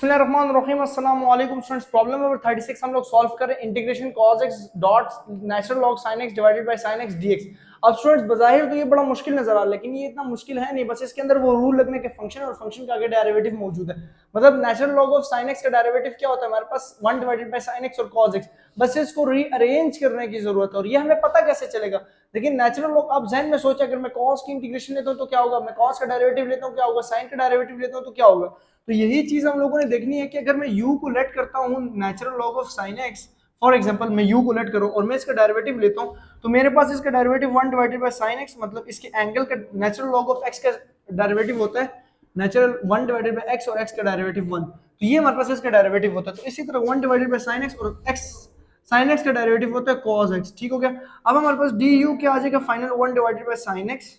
बिस्मिल्लाहिर्रहमानिर्रहीम अस्सलाम वालेकुम स्टूडेंट्स। प्रॉब्लम नंबर 36 हम लोग सॉल्व कर रहे हैं। Integration cos x dot natural log sin x divided by sin x dx। अब स्टूडेंट्स बजाहिर तो ये बड़ा मुश्किल नजर आ रहा है, लेकिन ये इतना मुश्किल है नहीं। बस इसके अंदर वो रूल लगने के फंक्शन और फंक्शन का आगे डेरिवेटिव मौजूद है। मतलब natural log of sin x का डेरिवेटिव क्या होता है? हमारे पास 1 डिवाइडेड बाय sin x और cos x। बस इसको रीअरेंज करने की जरूरत है, और ये हमें पता कैसे चलेगा? देखिए नेचुरल log, आप जहन में सोचा, अगर मैं cos की इंटीग्रेशन लेता हूँ तो क्या होगा, मैं cos का डेरिवेटिव लेता हूँ क्या होगा, sin का डेरिवेटिव लेता हूँ तो क्या होगा। तो यही चीज हम लोगों ने देखनी है कि अगर मैं u को लेट करता हूँ natural log of sin x, for example मैं u को लेट करूँ और मैं इसका डेरिवेटिव लेता हूँ, तो मेरे पास इसका derivative 1 divided bye sin x, मतलब इसके एंगल का नेचुरल log ऑफ x का डेरिवेटिव होता है नेचुरल 1 डिवाइडेड बाय x, और x का डेरिवेटिव 1, तो ये हमारे पास इसका डेरिवेटिव होता है। तो इसी तरह 1 डिवाइडेड बाय sin x और x sin x का डेरिवेटिव होता है cos x। ठीक हो गया। अब हमारे पास du क्या आ जाएगा, final 1 divided bye sin x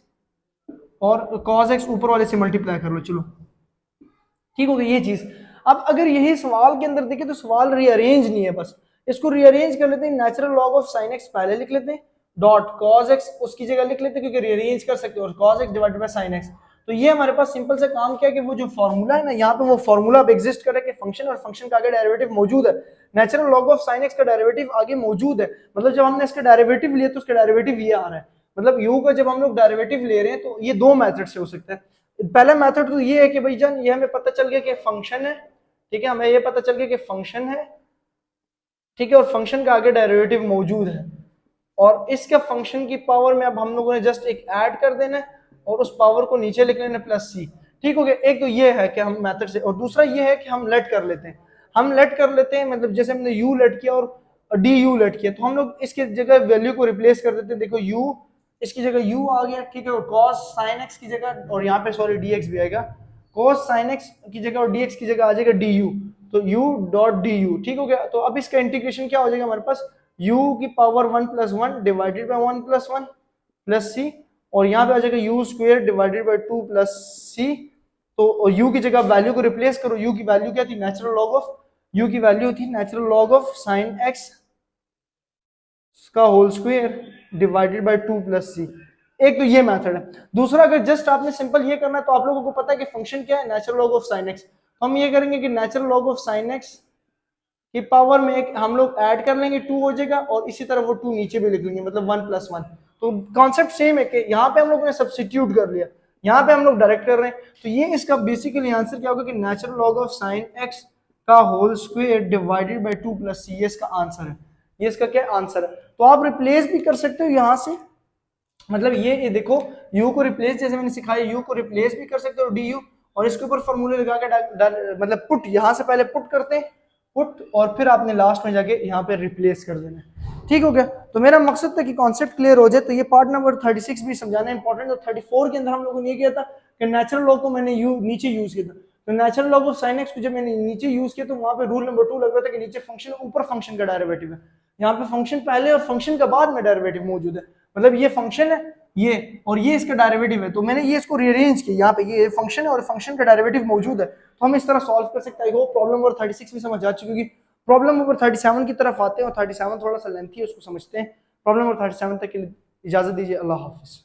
और cos x ऊपर वाले से मल्टीप्लाई कर लो। चलो ठीक हो गई ये चीज। अब अगर यही सवाल के अंदर देखें तो सवाल रीअरेंज नहीं है, बस इसको रीअरेंज कर लेते हैं। Natural log of sin x पहले लिख लेते हैं, डॉट cos x उसकी जगह लिख लेते हैं, क्योंकि रीअरेंज कर सकते हैं, और cos x divided by sin x। तो ये हमारे पास सिंपल से काम किया कि वो जो फॉर्मूला है ना, यहाँ पे वो फॉर्मूला अब एग्जिस्ट करे कि फंक्शन और फंक्शन का आगे डेरिवेटिव मौजूद है। Natural log of sin x का डेरिवेटिव आगे मौजूद है, मतलब जब हमने इसका डेरिवेटिव लिया तो उसका डेरिवेटिव ये आ रहा है। मतलब u का जब हम लोग डेरिवेटिव ले रहे हैं तो ये दो मेथड से हो सकता है। पहला मेथड तो ये है कि भाई जान, ये हमें पता चल गया कि फंक्शन है, ठीक है, हमें ये पता चल गया कि फंक्शन है, ठीक है, और फंक्शन का आगे डेरिवेटिव मौजूद है, और इसके फंक्शन की पावर में अब हम लोगों ने जस्ट एक ऐड कर देना है और उस पावर को नीचे लिख लेना प्लस सी। ठीक हो गया। एक तो ये है कि हम मेथड से, और दूसरा ये है कि हम लेट कर लेते हैं। हम लेट कर लेते हैं, मतलब जैसे हमने u लेट किया और डी यू लेट किया, तो हम लोग इसके जगह वैल्यू को रिप्लेस कर देते हैं। देखो u इसकी जगह u आ गया, ठीक है, और cos sin x की जगह, और यहाँ पे सॉरी dx भी आएगा, cos sin x की जगह और dx की जगह आ जाएगा du, तो u डॉट du। ठीक हो गया। तो अब इसका इंटीग्रेशन क्या हो जाएगा हमारे पास, u की power 1 plus 1 divided by 1 plus 1 plus C, और यहाँ पे आ जाएगा u square divided by 2 plus C. तो u की जगह वैल्यू को रिप्लेस करो। u की वैल्यू क्या थी, नेचुरल लॉग ऑफ, u की वैल्यू थी natural log of sin x का whole square divided by 2 plus C. एक तो ये मेथड है। दूसरा, अगर जस्ट आपने सिंपल ये करना है, तो आप लोगों को पता है कि फंक्शन क्या है, natural log of sin x। तो हम ये करेंगे कि natural log of sin x की पावर में एक हम लोग ऐड कर लेंगे, 2 हो जाएगा, और इसी तरह वो 2 नीचे भी लिख लेंगे, मतलब 1 प्लस 1। तो कॉन्सेप्ट सेम है कि यहाँ पे हम लोगों ने सब्स्टिट्यूट कर लिया, यहाँ पे हम लोग डायरेक्ट कर रहे हैं। तो ये इसका बेसिकली आंसर क्या होगा कि natural log of sin x का whole square divided by 2 plus C, ये इसका आंसर है। ये इसका क्या आंसर है। तो आप रिप्लेस भी कर सकते हो यहाँ से, मतलब ये देखो u को रिप्लेस, जैसे मैंने सिखाया, u को रिप्लेस भी कर सकते हो du, और इसके ऊपर फॉर्मूले लगा के मतलब पुट, यहाँ से पहले पुट करते हैं, पुट, और फिर आपने लास्ट में जाके यहाँ पे रिप्लेस कर देना है। ठीक हो गया। तो मेरा मकसद था कि कॉन्सेप्ट क्लियर हो जाए। तो ये पार्ट नंबर 36 भी समझाना इंपॉर्टेंट। और 34 के अंदर हम लोगों ने ये किया था कि नेचुरल लॉग को मैंने नीचे यूज किया था। तो natural log of sin x को जब मैंने नीचे यूज किया, तो वहां पे रूल नंबर 2 लग रहा था कि नीचे फंक्शन, ऊपर फंक्शन का डेरिवेटिव है। यहाँ पे फंक्शन पहले और फंक्शन के बाद में डेरिवेटिव मौजूद है। मतलब ये फंक्शन है ये, और ये इसका डेरिवेटिव है, तो मैंने ये इसको रीअरेंज किया। यहाँ पे ये फंक्शन है और फंक्शन का डेरिवेटिव मौजूद है, तो हम इस तरह सॉल्व कर सकते हैं। आई होप प्रॉब्लम नंबर 36 भी समझ आ चुकी होगी। प्रॉब्लम नंबर 37 की तरफ आते हैं, और 37 थोड़ा सा लेंथी है, उसको समझते हैं। प्रॉब्लम नंबर 37 तक के लिए इजाजत दीजिए। अल्लाह हाफिज।